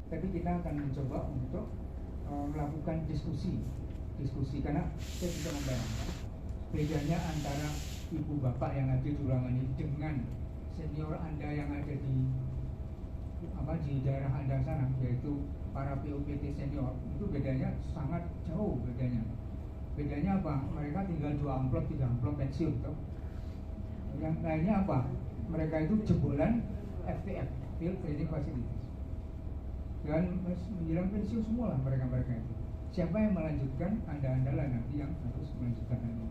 Tapi kita akan mencoba untuk melakukan diskusi karena saya bisa membayangkan bedanya antara ibu bapak yang ada di ruangan ini dengan senior Anda yang ada di daerah Anda sana, yaitu para POPT senior. Itu bedanya sangat jauh bedanya. Bedanya apa? Mereka tinggal 2 amplop, 3 amplop pensiun toh. Yang lainnya apa? Mereka itu jebolan FTF, Field Training Facilities, dan menjelang pensiun semua lah mereka itu. Siapa yang melanjutkan? Anda lah nanti yang harus melanjutkan ini.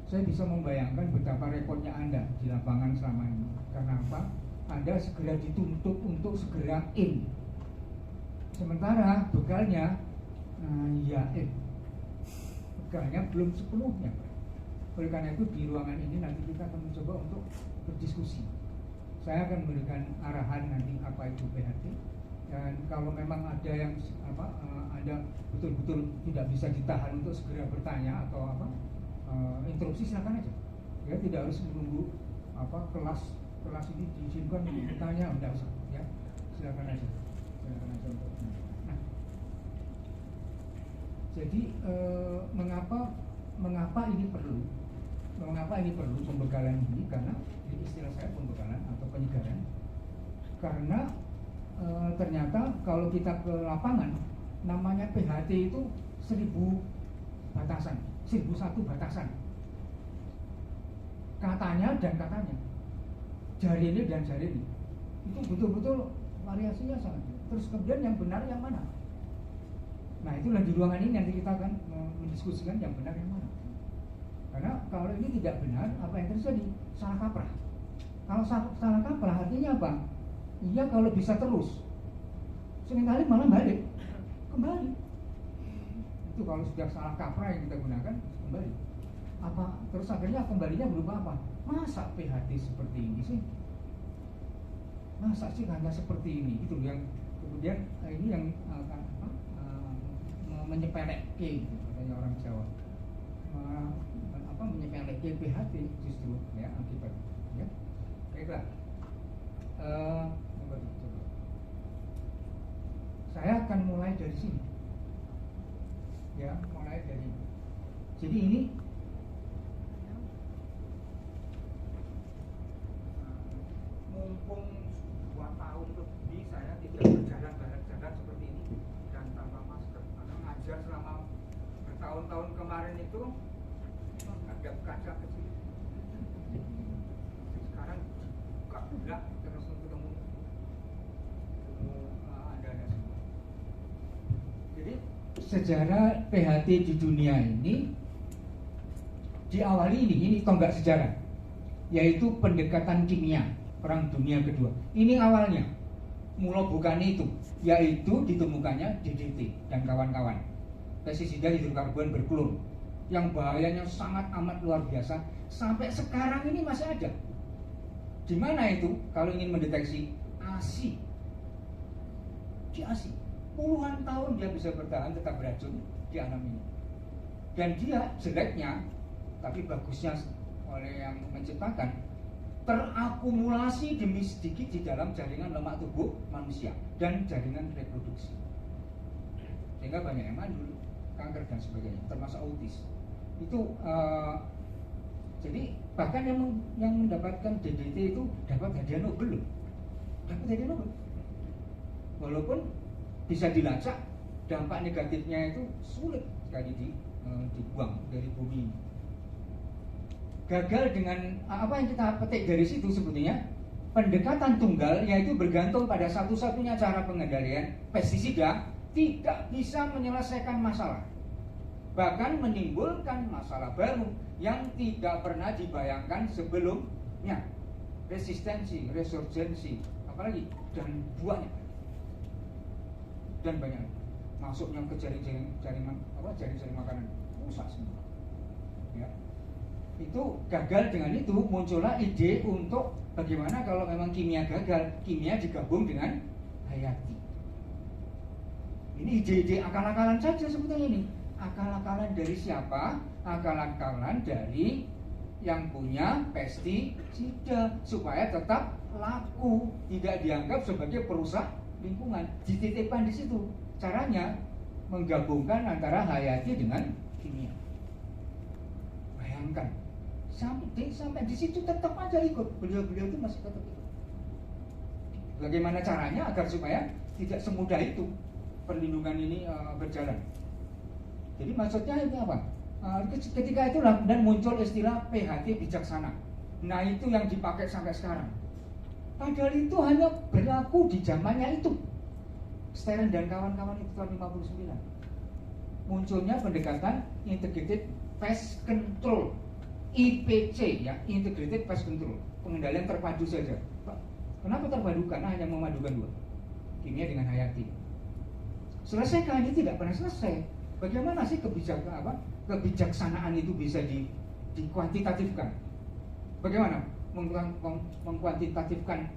Saya bisa membayangkan betapa repotnya Anda di lapangan selama ini. Karena apa? Anda segera dituntut untuk segera in. Sementara bekalnya bekalnya belum sepenuhnya. Oleh karena itu di ruangan ini nanti kita akan mencoba untuk berdiskusi. Saya akan memberikan arahan nanti apa itu PHT, dan kalau memang ada yang Anda betul-betul tidak bisa ditahan untuk segera bertanya atau interupsi, silakan aja. Ya, tidak harus menunggu kelas ini diizinkan bertanya, tidak usah. Ya, silakan aja. Untuk. Nah, jadi mengapa ini perlu? Mengapa ini perlu pembekalan ini? Karena istilah saya pembekalan atau penyegaran. Karena ternyata kalau kita ke lapangan, namanya PHT itu 1000 batasan, 1001 batasan. Katanya dan katanya, jari ini dan jari ini, itu betul-betul variasinya sangat. Terus kemudian yang benar yang mana? Nah, itulah di ruangan ini nanti kita akan mendiskusikan yang benar yang mana. Karena kalau ini tidak benar, apa yang terjadi? Salah kaprah. Kalau salah kaprah artinya apa? Iya, kalau bisa terus, seringkali malah balik kembali. Itu kalau sudah salah kaprah yang kita gunakan, kembali. Terus akhirnya kembalinya berupa apa? Masa PHT seperti ini sih? Masa sih hanya seperti ini? Itu yang kemudian ini yang menyepelekan, gitu, katanya orang Jawa. Menyepelekan PHT justru ya akibat. Ya, baiklah. Saya akan mulai dari sini. Ya, mulai dari. Jadi ini mumpung 2 tahun lebih saya tidak berjalan jalan seperti ini dan tanpa masker. Karena ngajar selama bertahun-tahun kemarin itu ada kaca kecil. Sekarang buka bulat terus ketemu ada semua. Jadi sejarah PHT di dunia ini diawali ini tonggak sejarah, yaitu pendekatan kimia Perang Dunia Kedua. Ini awalnya, mula bukan itu, yaitu ditemukannya DDT dan kawan-kawan, pestisida hidrokarbon berklor, yang bahayanya sangat amat luar biasa. Sampai sekarang ini masih ada. Di mana itu? Kalau ingin mendeteksi ASI, di ASI, puluhan tahun dia bisa bertahan tetap beracun di alam ini. Dan dia jeleknya, tapi bagusnya oleh yang menciptakan, terakumulasi demi sedikit di dalam jaringan lemak tubuh manusia dan jaringan reproduksi, sehingga banyak yang mandul, kanker dan sebagainya, termasuk autis. Itu jadi bahkan yang mendapatkan DDT itu dapat hadiah Nobel, walaupun bisa dilacak, dampak negatifnya itu sulit sekali dibuang dari bumi. Gagal dengan apa yang kita petik dari situ sebetulnya pendekatan tunggal, yaitu bergantung pada satu-satunya cara pengendalian pestisida, tidak bisa menyelesaikan masalah, bahkan menimbulkan masalah baru yang tidak pernah dibayangkan sebelumnya. Resistensi, resurgensi, apalagi, dan buahnya dan banyak masuknya ke jaring makanan, rusak semua. Ya. Itu gagal. Dengan itu muncullah ide untuk bagaimana kalau memang kimia gagal, kimia digabung dengan hayati. Ini ide-ide akal-akalan saja sebetulnya ini. Akal-akalan dari siapa? Akal-akalan dari yang punya pestisida, supaya tetap laku, tidak dianggap sebagai perusak lingkungan, dititipkan di situ. Caranya menggabungkan antara hayati dengan kimia. Bayangkan, sampai di situ tetap aja ikut. Beliau-beliau itu masih tetap ikut. Bagaimana caranya agar supaya tidak semudah itu perlindungan ini berjalan? Jadi maksudnya ini apa? Ketika itu dan muncul istilah PHT bijaksana. Nah itu yang dipakai sampai sekarang. Padahal itu hanya berlaku di zamannya itu. Stern dan kawan-kawan itu tahun 59. Munculnya pendekatan Integrated Pest Control, IPC ya, Integrated Pest Control, pengendalian terpadu saja. Kenapa terpadu? Karena hanya memadukan dua, kimia dengan hayati. Selesaikan ini tidak pernah selesai. Bagaimana sih kebijaksanaan itu bisa dikuantitatifkan? Bagaimana mengkuantitatifkan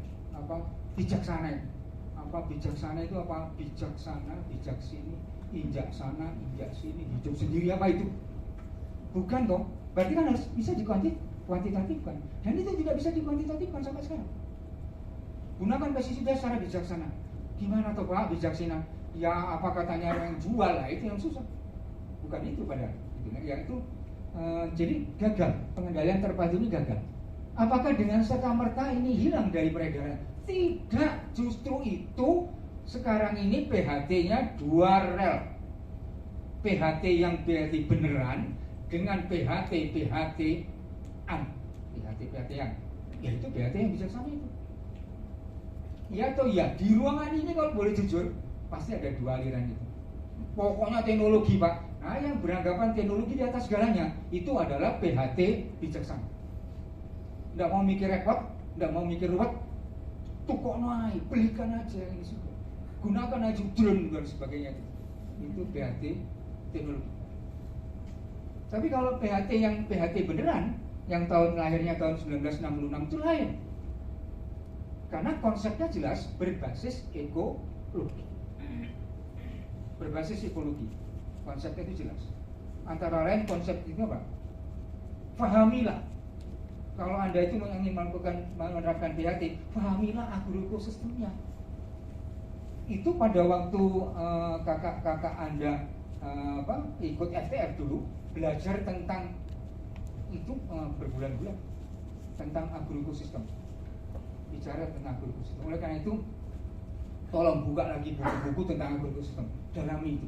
bijaksana itu? Bijaksana itu apa? Bijaksana, bijak sini, injak sana, injak sini, hidup sendiri, apa itu? Bukan toh? Berarti kan harus bisa dikuantitatifkan. Dan itu tidak bisa dikuantitatifkan sampai sekarang. Gunakan pestisida secara bijaksana. Gimana toh Pak bijaksana? Ya apa katanya yang jual lah, itu yang susah. Bukan itu padahal. Ya itu jadi gagal. Pengendalian terpadu ini gagal. Apakah dengan serta-merta ini hilang dari peredaran? Tidak, justru itu sekarang ini PHT-nya dua rel. PHT yang PHT beneran dengan PHT-an. PHT-an. Ya itu PHT yang bijaksana itu. Ya atau ya, di ruangan ini kalau boleh jujur pasti ada dua aliran itu. Pokoknya teknologi Pak. Nah yang beranggapan teknologi di atas segalanya itu adalah PHT bijaksana. Tidak mau mikir repot, tidak mau mikir ruwet, tukokno aja, belikan aja yang ini sudah. Gunakan aja drone dan sebagainya itu PHT teknologi. Tapi kalau PHT yang PHT beneran, yang lahirnya tahun 1966 itu lain. Karena konsepnya jelas berbasis ekologi. Berbasis ekologi. Konsepnya itu jelas. Antara lain konsep itu apa? Fahamilah. Kalau Anda itu ingin menerapkan PHT, fahamilah agroekosistemnya. Itu pada waktu kakak-kakak Anda ikut FTF dulu, belajar tentang itu berbulan-bulan tentang agroekosistem. Bicara tentang agroekosistem. Oleh karena itu, tolong buka lagi buku-buku tentang agroekosistem, dalami itu.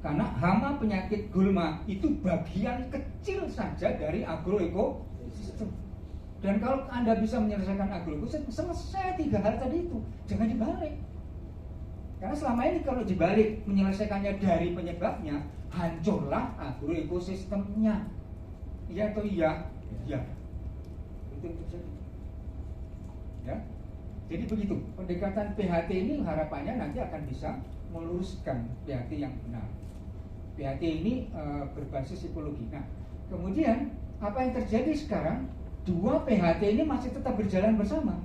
Karena hama penyakit gulma itu bagian kecil saja dari agroekosistem. Dan kalau Anda bisa menyelesaikan agroekosistem, selesai 3 hal tadi itu. Jangan dibalik. Karena selama ini kalau dibalik menyelesaikannya dari penyebabnya, hancurlah agroekosistemnya. Iya atau iya? Ya. Itu terjadi. Ya. Jadi begitu. Pendekatan PHT ini harapannya nanti akan bisa meluruskan PHT yang benar. PHT ini berbasis psikologi. Nah, kemudian apa yang terjadi sekarang? Dua PHT ini masih tetap berjalan bersama.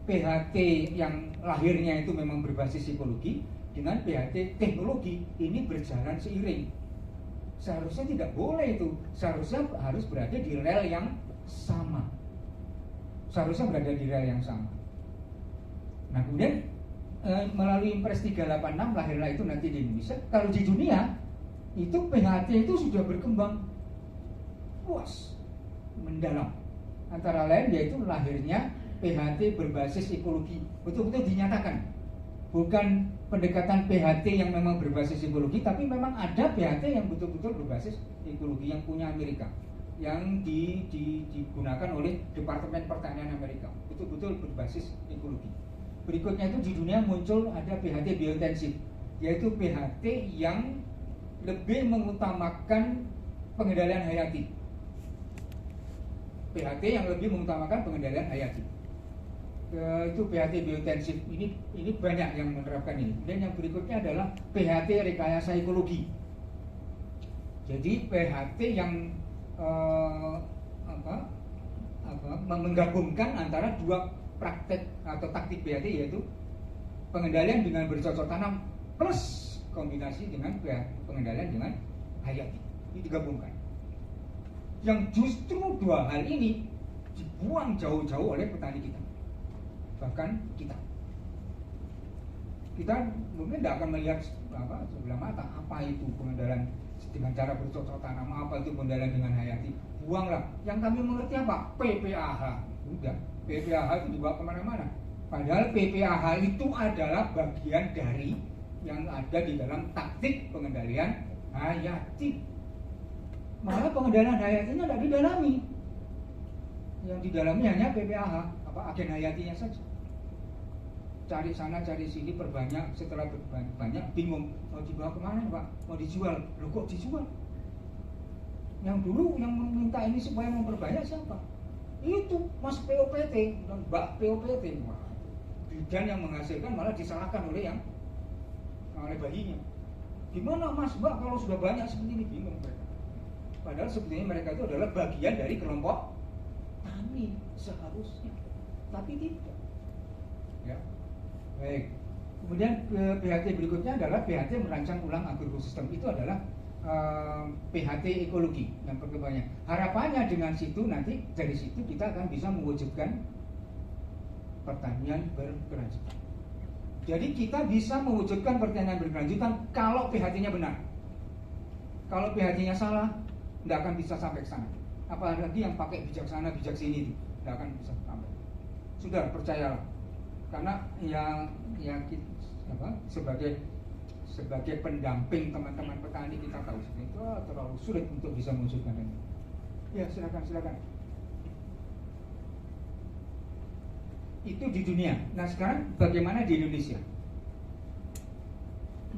PHT yang lahirnya itu memang berbasis psikologi dengan PHT teknologi ini berjalan seiring. Seharusnya tidak boleh itu. Seharusnya harus berada di rel yang sama. Seharusnya berada di rel yang sama. Nah, kemudian melalui Impres 386 lahirlah itu nanti di Indonesia. Kalau di dunia itu PHT itu sudah berkembang luas, mendalam. Antara lain yaitu lahirnya PHT berbasis ekologi. Betul-betul dinyatakan. Bukan pendekatan PHT yang memang berbasis ekologi, tapi memang ada PHT yang betul-betul berbasis ekologi yang punya Amerika, yang digunakan oleh Departemen Pertanian Amerika. Betul-betul berbasis ekologi. Berikutnya itu di dunia muncul ada PHT biointensif, yaitu PHT yang lebih mengutamakan pengendalian hayati. PHT yang lebih mengutamakan pengendalian hayati. Itu PHT biointensif. Ini banyak yang menerapkan ini. Dan yang berikutnya adalah PHT rekayasa ekologi. Jadi PHT yang menggabungkan antara dua praktek atau taktik PHT, yaitu pengendalian dengan bercocok tanam plus kombinasi dengan pengendalian dengan hayati. Ini digabungkan. Yang justru dua hal ini dibuang jauh-jauh oleh petani kita, bahkan kita. kita mungkin tidak akan melihat sebelah mata apa itu pengendalian dengan cara bercocok tanam, apa itu pengendalian dengan hayati. Buanglah. Yang kami mengerti apa? PPAH. Udah. PPAH itu dibawa kemana-mana. Padahal PPAH itu adalah bagian dari yang ada di dalam taktik pengendalian hayati. Malah pengendalian hayatinya tidak didalami. Yang didalami hanya PPAH, agen hayatinya saja. Cari sana, cari sini, perbanyak. Setelah banyak, bingung mau dibawa kemana Pak? Mau dijual? Loh kok dijual? Yang dulu yang meminta ini supaya memperbanyak siapa? Itu Mas POPT, Mbak POPT. Wah, bidan yang menghasilkan malah disalahkan oleh bayinya. Gimana Mas Mbak kalau sudah banyak seperti ini? Bingung mereka. Padahal sebetulnya mereka itu adalah bagian dari kelompok tani seharusnya, tapi tidak. Ya, baik. Kemudian PHT berikutnya adalah PHT merancang ulang agrokosistem. Itu adalah PHT ekologi yang perkembangannya. Harapannya dengan situ nanti dari situ kita akan bisa mewujudkan pertanian berkelanjutan. Jadi kita bisa mewujudkan pertanian berkelanjutan kalau PHT-nya benar. Kalau PHT-nya salah, tidak akan bisa sampai ke sana. Apalagi yang pakai bijaksana, bijak sini, tidak akan bisa sampai. Sudah, percayalah. Karena sebagai pendamping teman-teman petani kita tahu itu terlalu sulit untuk bisa mewujudkan ini. Ya, silakan. Itu di dunia. Nah, sekarang bagaimana di Indonesia?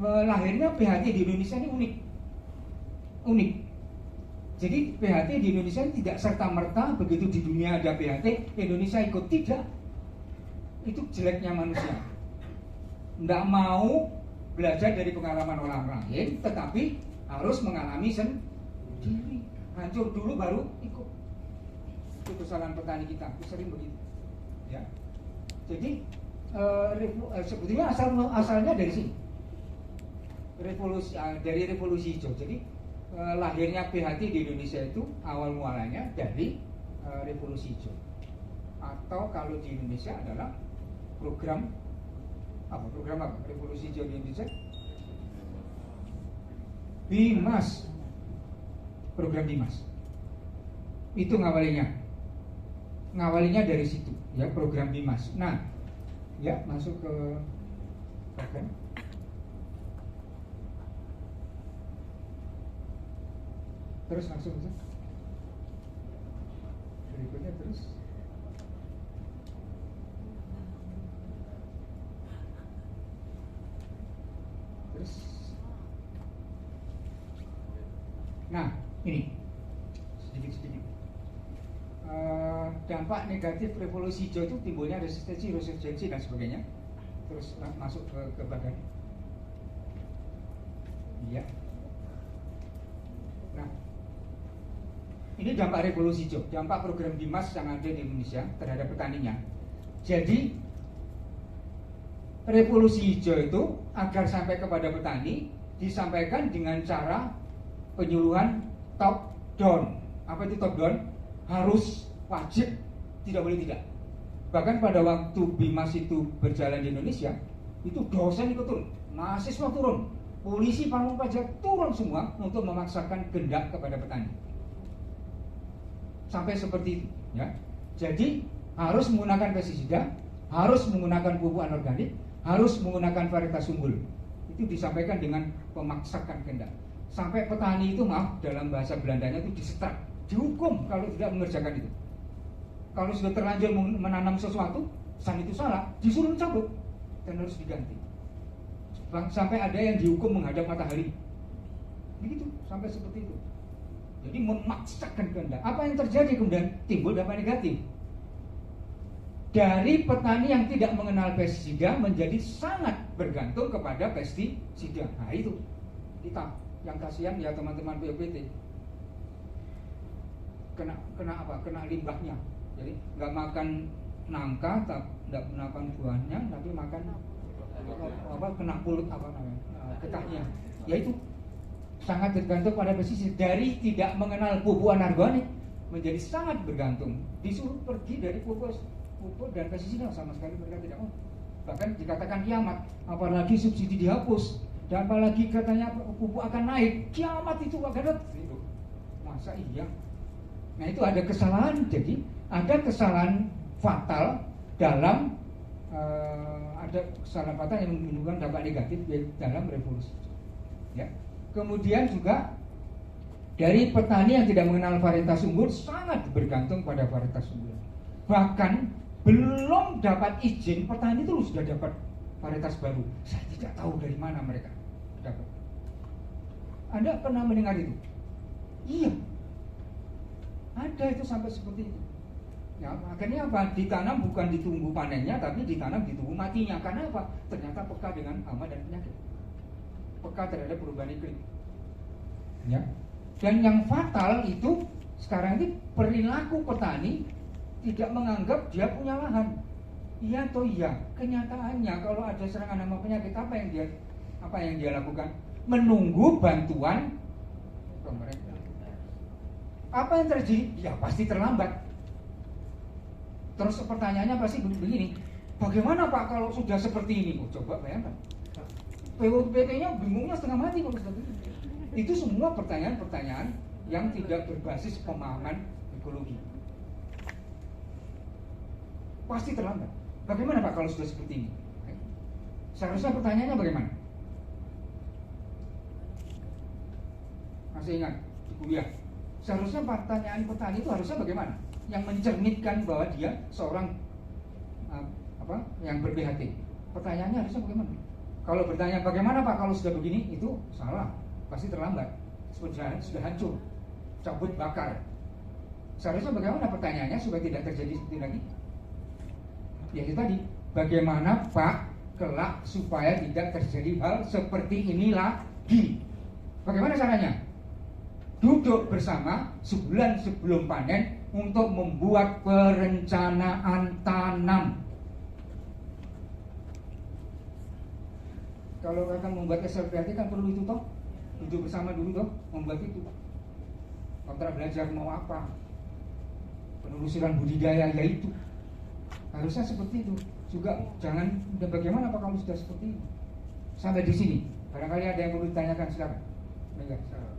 Lahirnya PHT di Indonesia ini unik. Jadi PHT di Indonesia tidak serta-merta begitu di dunia ada PHT, Indonesia ikut, tidak. Itu jeleknya manusia. Tidak mau belajar dari pengalaman orang lain, tetapi harus mengalami sendiri. Hancur dulu baru ikut. Itu kesalahan petani kita, itu sering begitu. Ya. Jadi sebetulnya asalnya dari sini. Dari revolusi hijau. Jadi lahirnya PHT di Indonesia itu awal mualanya dari revolusi hijau. Atau kalau di Indonesia adalah program apa revolusi hijau di Indonesia? BIMAS. Program BIMAS. Itu ngawalinya dari situ, ya, program BIMAS. Nah, ya, masuk ke program. Terus langsung saja. Berikutnya terus. Nah, ini sedikit. Dampak negatif revolusi hijau itu timbulnya resistensi dan sebagainya. Terus masuk ke bagian. Iya. Nah, ini dampak revolusi hijau, dampak program BIMAS yang ada di Indonesia terhadap petaninya. Jadi revolusi hijau itu agar sampai kepada petani disampaikan dengan cara penyuluhan top down. Apa itu top down? Harus, wajib, tidak boleh tidak. Bahkan pada waktu BIMAS itu berjalan di Indonesia, itu dosen ikut turun, mahasiswa turun, polisi, pamong pajak turun semua untuk memaksakan kehendak kepada petani. Sampai seperti itu, ya. Jadi harus menggunakan pestisida, harus menggunakan pupuk anorganik, harus menggunakan varietas unggul. Itu disampaikan dengan memaksakan kehendak. Sampai petani itu, maaf, dalam bahasa Belandanya itu disetrak, dihukum kalau tidak mengerjakan itu. Kalau sudah terlanjur menanam sesuatu, itu salah, disuruh cabut dan harus diganti. Sampai ada yang dihukum menghadap matahari. Begitu, sampai seperti itu. Jadi memaksakan kehendak. Apa yang terjadi kemudian? Timbul dampak negatif. Dari petani yang tidak mengenal pestisida menjadi sangat bergantung kepada pestisida. Nah itu kita yang kasihan ya teman-teman POPT. Kena apa? Kena limbahnya. Jadi nggak makan nangka, tidak makan buahnya, tapi makan kena pulut getahnya. Yaitu sangat tergantung pada pestisida. Dari tidak mengenal pupuk anorganik menjadi sangat bergantung. Disuruh pergi dari pupuk dan pestisida sama sekali mereka tidak mau. bahkan dikatakan kiamat, apalagi subsidi dihapus, dan apalagi katanya pupuk akan naik, kiamat itu agak gitu. Masa iya? Nah itu ada kesalahan, jadi ada kesalahan fatal dalam ada kesalahan fatal yang menimbulkan dampak negatif dalam revolusi. Ya. Kemudian juga dari petani yang tidak mengenal varietas unggul sangat bergantung pada varietas unggul. Bahkan belum dapat izin, petani itu sudah dapat varietas baru. Saya tidak tahu dari mana mereka dapat. Anda pernah mendengar itu? Iya, ada itu sampai seperti itu. Ya, akhirnya apa? Ditanam bukan ditunggu panennya, tapi ditanam ditunggu matinya. Karena apa? Ternyata peka dengan hama dan penyakit, peka terhadap perubahan iklim. Ya. Dan yang fatal itu sekarang ini perilaku petani tidak menganggap dia punya lahan. Iya atau iya? Kenyataannya kalau ada serangan hama penyakit, apa yang dia lakukan? Menunggu bantuan pemerintah. Apa yang terjadi? Ya pasti terlambat. Terus pertanyaannya pasti begini, bagaimana Pak kalau sudah seperti ini? Oh, coba bayangkan, PUPT-nya bingungnya setengah mati kalau seperti ini. Itu semua pertanyaan-pertanyaan yang tidak berbasis pemahaman ekologi. Pasti terlambat. Bagaimana Pak kalau sudah seperti ini? Seharusnya pertanyaannya bagaimana? Masih ingat di kuliah? Seharusnya pertanyaan petani itu harusnya bagaimana? Yang mencerminkan bahwa dia seorang yang ber-PHT. Pertanyaannya harusnya bagaimana? Kalau bertanya bagaimana Pak kalau sudah begini, itu salah, pasti terlambat, sudah hancur, cabut bakar. Seharusnya bagaimana pertanyaannya supaya tidak terjadi seperti lagi? Ya itu tadi, bagaimana Pak kelak supaya tidak terjadi hal seperti ini lagi? Bagaimana caranya? Duduk bersama sebulan sebelum panen untuk membuat perencanaan tanam. Kalau akan membuat SLPHT kan perlu itu toh, duduk bersama dulu toh, membuat itu. Kontrak belajar mau apa, penelusuran budidaya ya itu. Harusnya seperti itu. Juga jangan bagaimana Pak kalau sudah seperti itu. Sampai di sini. Barangkali ada yang perlu ditanyakan sekarang. Enggak, sekarang.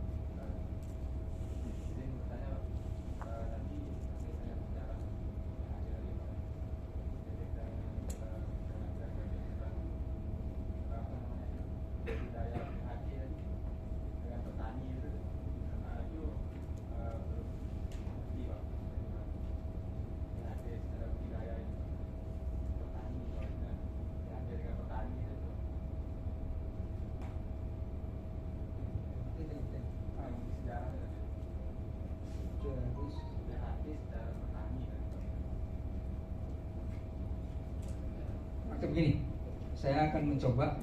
Atau begini, saya akan mencoba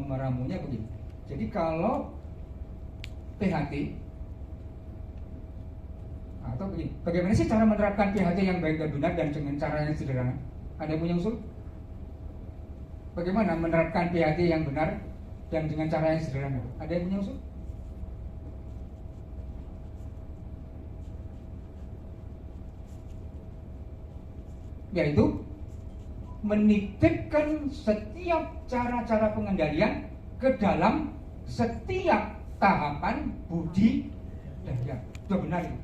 meramunya begini. Jadi kalau PHT atau begini, bagaimana sih cara menerapkan PHT yang baik dan benar dan dengan cara yang sederhana? Ada yang punya usul? Bagaimana menerapkan PHT yang benar dan dengan cara yang sederhana? Ada yang punya usul? Yaitu menitipkan setiap cara-cara pengendalian ke dalam setiap tahapan budidaya. Sudah benar itu.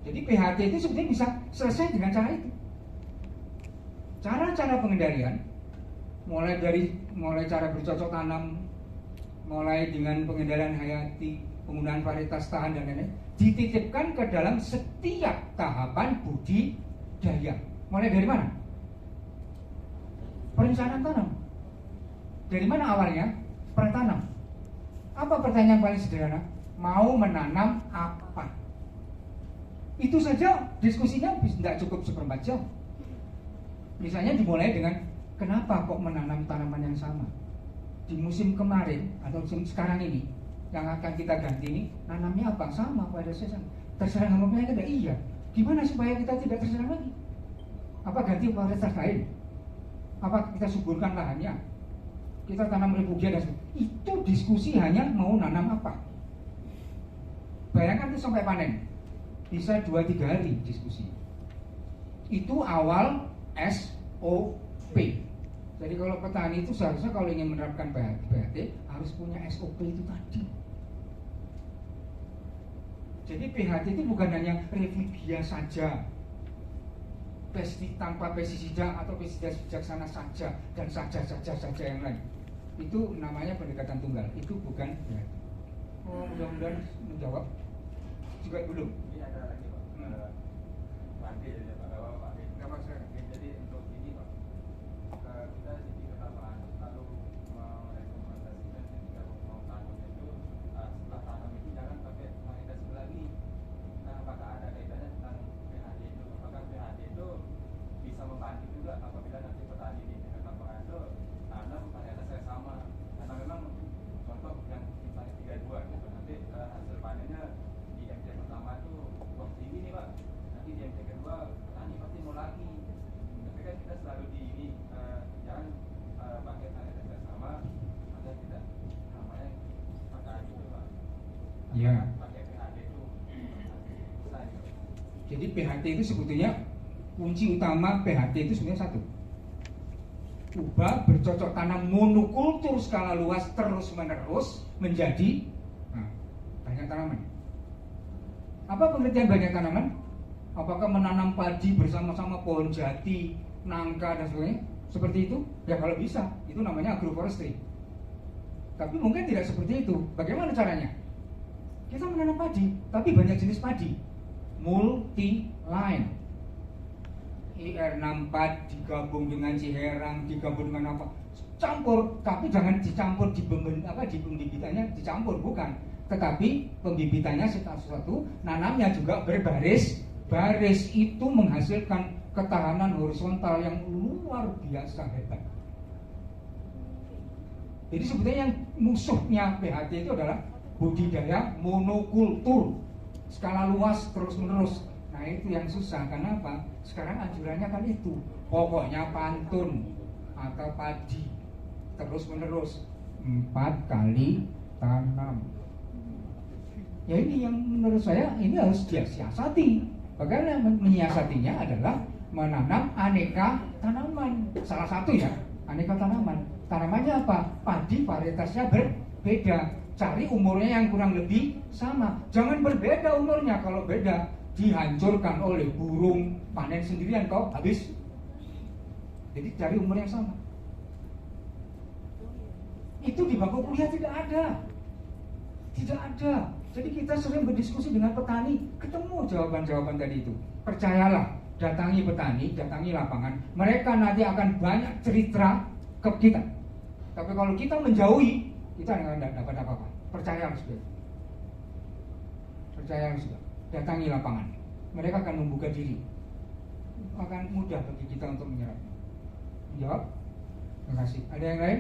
Jadi PHT itu sebetulnya bisa selesai dengan cara itu. Cara-cara pengendalian mulai cara bercocok tanam, mulai dengan pengendalian hayati, penggunaan varietas tahan dan lain-lain, dititipkan ke dalam setiap tahapan budidaya. Mulai dari mana? Perencanaan tanam. Dari mana awalnya? Pratanam. Apa pertanyaan paling sederhana? Mau menanam apa? Itu saja diskusinya tidak cukup seperempat jam. Misalnya dimulai dengan kenapa kok menanam tanaman yang sama? Di musim kemarin atau musim sekarang ini yang akan kita ganti ini nanamnya apa? Sama pada season. Terserang hama penyakit? Iya. Gimana supaya kita tidak terserang lagi? Apa ganti varietas lain? Apa kita suburkan lahannya? Kita tanam refugia dan sebagainya. Itu diskusi hanya mau nanam apa. Bayangkan itu sampai panen, bisa 2-3 hari diskusi. Itu awal SOP. P. Jadi kalau petani itu seharusnya kalau ingin menerapkan PHT harus punya SOP itu tadi. Jadi PHT itu bukan hanya revidia saja, tanpa pestisida atau pestisida bijaksana saja dan saja yang lain. Itu namanya pendekatan tunggal. Itu bukan PHT. Oh, mudah-mudahan menjawab. Juga belum. Ini ada lagi Pak. Pak ya Pak. Pak Nggak masalah. Jadi untuk ini Pak, kita di pertama lalu merekomendasikan ketika mau tanam itu setelah tanam itu jangan pakai sanitasi lagi. Nah, apakah ada kaitannya tentang PHD itu? Apakah PHD itu bisa membantu juga apabila nanti petani di lapangan itu tanam ternyata saya sama, karena memang contoh yang misalnya 32 gitu nanti hasil panennya di MT pertama itu wah tinggi nih Pak, nanti di MT kedua petani pasti mau lagi. Tapi kan kita selalu di ini jangan pakai sanitasi yang sama agar tidak namanya pakai gitu Pak. Ya. Pakai PHD itu susah gitu. Jadi PHT itu sebetulnya kunci utama PHT itu sebenarnya satu. Ubah bercocok tanam monokultur skala luas terus menerus menjadi banyak tanaman. Apa pengertian banyak tanaman? Apakah menanam padi bersama-sama pohon jati, nangka dan sebagainya? Seperti itu? Ya kalau bisa, itu namanya agroforestry. Tapi mungkin tidak seperti itu. Bagaimana caranya? Kita menanam padi, tapi banyak jenis padi. Multi-line. IR64 digabung dengan Ciherang, digabung dengan apa? Campur, tapi jangan dicampur di pembibitannya dicampur, bukan. Tetapi pembibitannya satu-satu, nanamnya juga berbaris. Baris itu menghasilkan ketahanan horizontal yang luar biasa hebat. Jadi sebetulnya yang musuhnya PHT itu adalah budidaya monokultur skala luas terus-menerus. Nah itu yang susah, karena apa? Sekarang anjurannya kan itu, pokoknya pantun atau padi terus-menerus 4 kali tanam. Ya ini yang menurut saya ini harus disiasati. Bagaimana menyiasatinya adalah menanam aneka tanaman. Salah satu ya, aneka tanaman. Tanamannya apa? Padi varietasnya berbeda. Cari umurnya yang kurang lebih sama. Jangan berbeda umurnya. Kalau beda, dihancurkan oleh burung, panen sendirian kau habis. Jadi cari umur yang sama. Itu di bangku kuliah tidak ada. Tidak ada. Jadi kita sering berdiskusi dengan petani, ketemu jawaban-jawaban tadi itu. Percayalah, datangi petani, datangi lapangan. Mereka nanti akan banyak cerita ke kita. Tapi kalau kita menjauhi, kita tidak dapat apa-apa. Percayalah sudah. Percayalah sudah. Datangi lapangan. Mereka akan membuka diri. Akan mudah bagi kita untuk menyerap. Menjawab? Terima kasih. Ada yang lain?